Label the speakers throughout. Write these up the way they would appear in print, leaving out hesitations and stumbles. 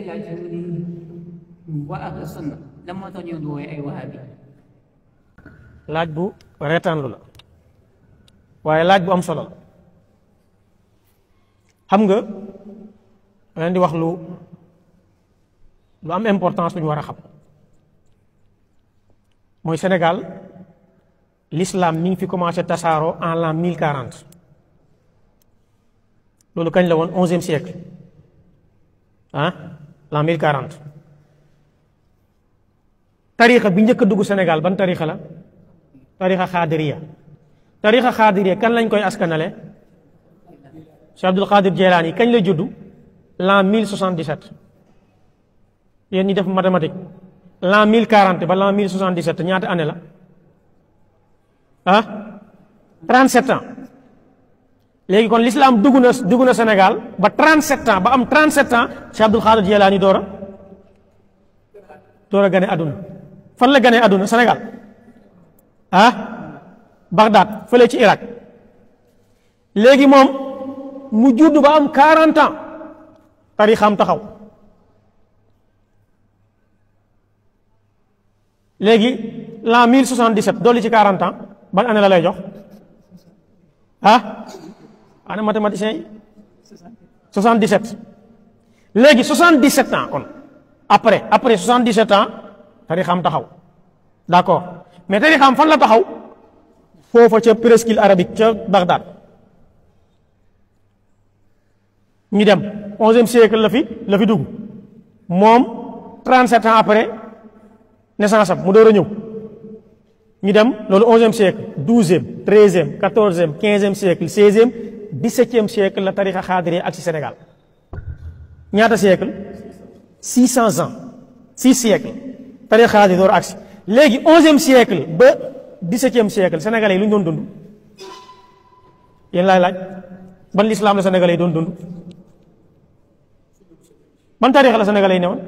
Speaker 1: laaj waa ahlu sunna lan moo tax ñu wooye ay wahabi.
Speaker 2: laaj bu reetaanlu la waaye laaj bu am solo la. xam nga leen di wax lu am importance lu ñu war a xam mooy Sénégal l'islam mi ngi fi commencé tasaaroo en l'an 1040 loolu kañ la woon 11e siècle l'an 1040 tarixa bi njëkk a dugg Sénégal ban tarixa la tarixa xaadiriya kan lañ koy askanale Cheikh Abdul Qadir Jelaani kañ la juddu l'an 1077 yéen ñi def mathématique l'an 1040 ba l'an 1077 ñaata année la 37 ans léegi kon l'islam dugg na Sénégal ba 37 ans ba am 37 ans Cheikh Abdul Qadir Jelaani door a gane àdduna fan la gane àdduna Sénégal Bagdad fële ci Irak léegi moom mu judd ba am 40 ans tarixam taxaw léegi l'an 1077 dolli ci 40 ans ban année la lay jox ana mathématicien yi 77 léegi 77 ans kon après 77 ans tarixam taxaw d'accord mais tarixam fan la taxaw foofa ca presqu'île arabique ca Bagdad ñu dem 11e siècle la fi dugg moom 37 ans après naissance am mu door a ñëw ñu dem loolu 11e siècle 12e 13e 14e 15e siècle 16e 17e siècle la tarixa xaadiriya ak ci Sénégal ñaata siècle 600 ans 6 siècle tarixa xaadiriya door agsi léegi 11e siècle ba 17e siècle sénégalais yi lu ñu doon dund yéen laay laaj ban l'islam la sénégalais yi doon dund ban tarixa la sénégalais yi ne woon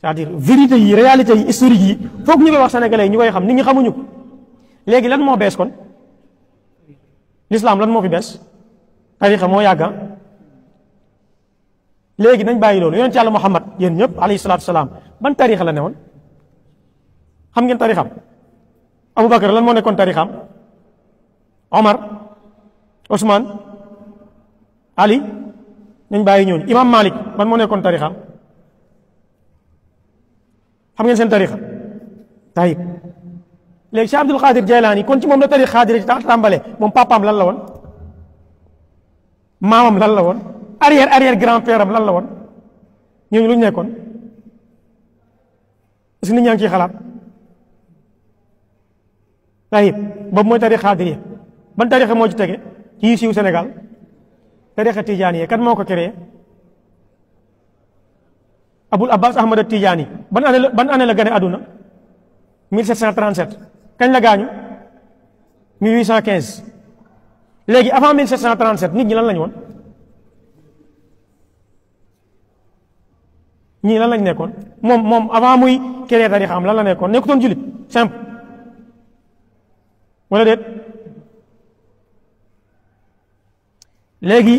Speaker 2: c'est-à-dire vérité yi réalité yi historique yi foog ñu koy wax sénégalais yi ñu koy xam nit ñi xamuñu ko léegi lan moo bees kon l'islam lan moo fi bees tarixa moo yàgga léegi nañ bàyyi loolu yonent yàlla Muhammad yéen ñëpp alayhi salaatu salaam ban tarixa la ne woon xam ngeen tarixam Aboubacar lan moo nekkoon tarixam Omar Ousmane Ali nañ bàyyi ñooñu Imam Malik ban moo nekkoon tarixam xam ngeen seen tarixa tayib léegi Cheikh Abdul Qadir Jaylaani kon ci moom la tarix xaadir ci tàmbale moom papaam lan la woon maamam lan la woon arrière grand-père am lan la woon ñooñu lu ñu nekkoon parce que nit ñaa ngi ciy xalaat tayib boobu mooy tarix xaadir ban tarixa moo ci tege ci siiw Sénégal tarixa tijaani kan moo ko créé Abul Abbas Ahmad Tijaani ban année la gane àdduna 1737 kañ la gaañu 1815 léegi avant 1737 nit ñi lan lañ woon ñii lan lañ nekkoon moom avant muy créer tarixa am lan la nekkoon nekkutoon julit simple wala déet léegi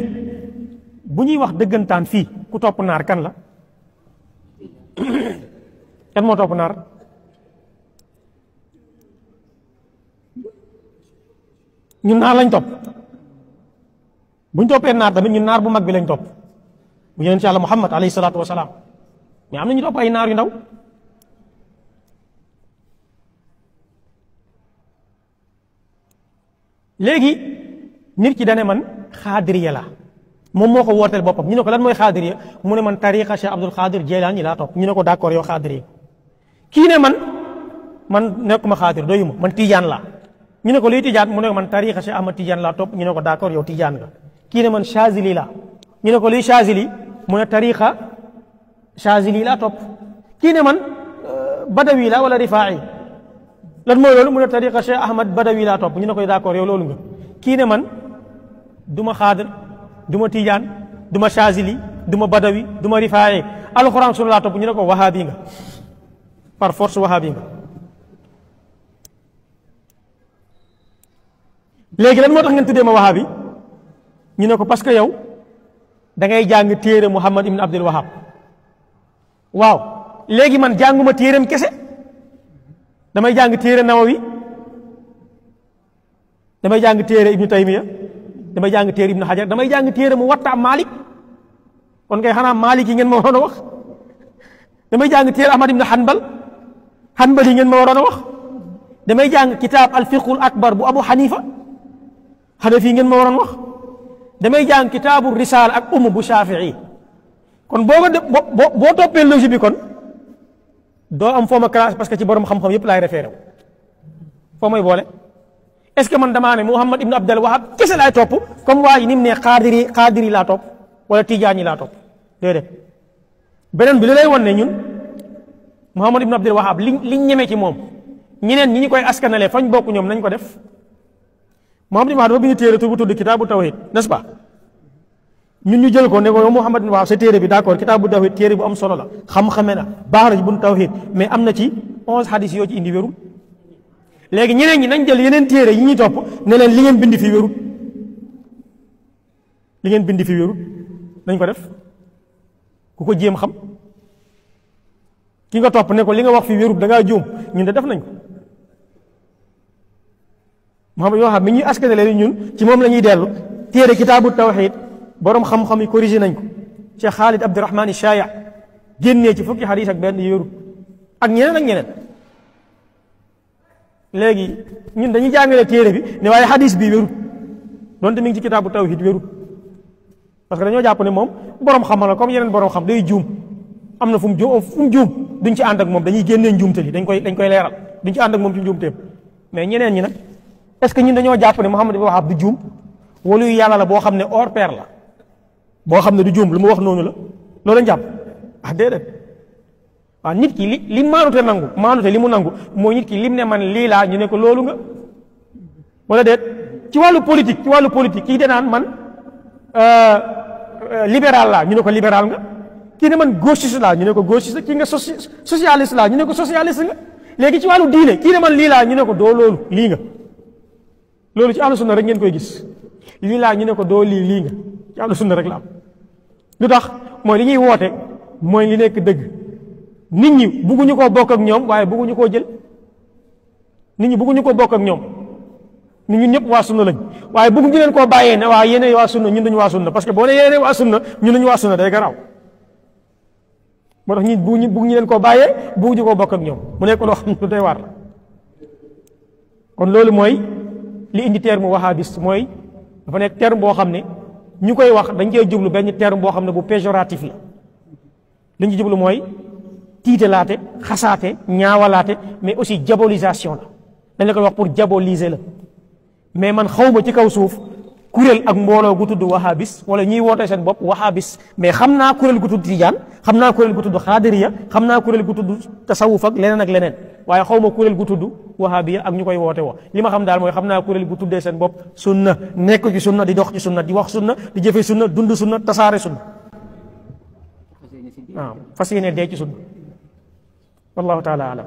Speaker 2: bu ñuy wax dëggantaan fii ku topp naar kan la kan moo topp naar ñun naar lañ topp buñ toppee naar tamit ñun naar bu mag bi lañ topp bu yonent Yàlla Muhammad alayhi salaatu wasalaam mais am na ñu topp ay naar yu ndaw léegi nit ki dane man xaadiriya la moom moo ko wooteel boppam ñu ne ko lan mooy xaadiriya mu ne man tariqa Cheikh Abdul Qadir Jeylaani laa topp ñu ne ko d'accord yow xaadiriya kii ne man nekkuma xaadir doyuma man tijaan laa ñu ne ko luy tijaan mu ne ko man tariqa Cheikh Ahmad Tijaan laa topp ñu ne ko d'accord yow tijaan nga kii ne man Chazili laa ñu ne ko luy Chazili mu ne tariqa Chazili laa topp kii ne man Badawi laa wala Rifaa'i lan mooy loolu mu ne tariqa Cheikh Ahmad Badawi laa topp ñu ne ko d'accord yow loolu nga kii ne man duma xaadir duma tijaan duma Chazili duma Badawi duma Rifaa'i alxuraan sunu laa topp ñu ne ko wahabi nga par force wahabi nga léegi lan moo tax ngeen tuddee ma wahabi ñu ne ko parce que yow da ngay jàng téere Muhammad ibn Abdul Wahab waaw léegi man jànguma téereem kese damay jàng téere Nawawi damay jàng téere Ibnu Taymiya damay jàng téere Ibnu Hajar damay jàng téere Muwatta Malik kon kay xanaa Malik yi ngeen ma waroon a wax damay jàng téere Ahmad ibn Hanbal yi ngeen ma waroon a wax damay jàng kitaab al-fiqhul akbar bu Abu Hanifa Hanafi ngeen ma waroon wax damay jàng kitaabu risaala ak bu Shafii kon boo toppee logique bi kon doo am foo ma classe parce que ci borom xam-xam yëpp laay référé foo may boole est-ce que man damaa ne Muhammad ibn Abdul Wahab kese laay topp comme waa ji ni mu ne xaadiri laa topp wala tijaani laa topp déedéet beneen bi li lay wan ne ñun Muhammad ibn Abdul Wahab liñ ñeme ci moom ñeneen ñi ñu koy askanalee fañ bokk ñoom nañ ko def Muhammad ibn Wahab dafa bind téere bu tudd kitaabu tawhid n'est-ce pas ñun ñu jël ko ne ko yow Muhammad ibn Wahab sa téere bi d'accord kitaabu tawhid téere bu am solo la xam-xame na baax na ci buntu tawhid mais am na ci 11 hadis yoo ci indi wérul léegi ñeneen ñi nañ jël yeneen téere yi ñuy topp ne leen li ngeen bind fi wérul li ngeen bind fi wérul nañ ko def ku ko jéem xam ki nga topp ne ko li nga wax fi wérul da ngaa juum ñun de def nañ ko Muhammad ibn Wahab mi ñuy askanale ñun ci moom la ñuy dellu téere kitaabu tawhid borom xam-xam yi corrigé nañ ko Cheikh Khalid Abdurrahman Shaya génnee ci fukki hadis ak benn wérul ak ñeneen léegi ñun dañuy jàngale téere bi ne waaye hadis bi wérul donte mi ngi ci kitaabu tawhid wérul parce que dañoo jàpp ne moom borom xam la comme yeneen borom xam day juum am na fu mu juum duñ ci ànd ak moom dañuy génnee njuumte li dañ koy leeral duñ ci ànd ak moom ci njuumteem mais ñeneen ñi nag est-ce que ñun dañoo jàpp ne Muhammad ibn Wahab du juum wala yu yàlla la boo xam ne hors pair la boo xam ne du juum lu mu wax noonu la loolu lañ jàpp déedéet waaw nit ki li maanute li mu nangu mooy nit ki lim ne man lii laa ñu ne ko loolu nga wala déet ci wàllu politique kii danaan man libéral laa ñu ne ko libéral nga kii ne man gauchiste laa ñu ne ko gauchiste kii nga socialiste laa ñu ne ko socialiste nga léegi ci wàllu diine kii ne man lii laa ñu ne ko doo loolu lii nga loolu ci ahlu sunna rek ngeen koy gis lii laa ñu ne ko doo lii nga ci ahlu sunna rek la am lu tax mooy li ñuy woote mooy li nekk dëgg nit ñi bugguñu koo bokk ak ñoom waaye bugguñu koo jël nit ñi bugguñu koo bokk ak ñoom nit ñun ñëpp waa sunna lañ waaye bugguñu leen koo bàyyee ne waa yéene waa sunna ñun duñu waa sunna parce que boo ne yéene waa sunna ñun duñu waa sunna day garaaw moo tax ñi bugguñu leen koo bàyyee bugguñu koo bokk ak ñoom mu nekk loo xam ne lu doy waar la kon loolu mooy li indi terme wahhabiste mooy dafa nekk terme boo xam ne ñu koy wax dañ koy jublu benn terme boo xam ne bu péjoratif la liñ ci jublu mooy tiitalaate xasaate ñaawalaate mais aussi diabolisation la dañ la koy wax pour diaboliser la mais man xawma ci kaw suuf kuréel ak mbooloo gu tudd wahhabis wala ñuy woote seen bopp wahhabis mais xam naa kuréel gu tudd tijaan xam naa kuréel gu tudd xaadiriya xam naa kuréel gu tudd tasawuf ak leneen waaye xawma kuréel gu tudd wahhabiya ak ñu koy woote woo li ma xam daal mooy xam naa kuréel gu tuddee seen bopp sunna nekk ci sunna di dox ci sunna di wax sunna di jëfe sunna dund sunna tasaare sunna waaw fas yéene dee ci sunna wallahu taala alam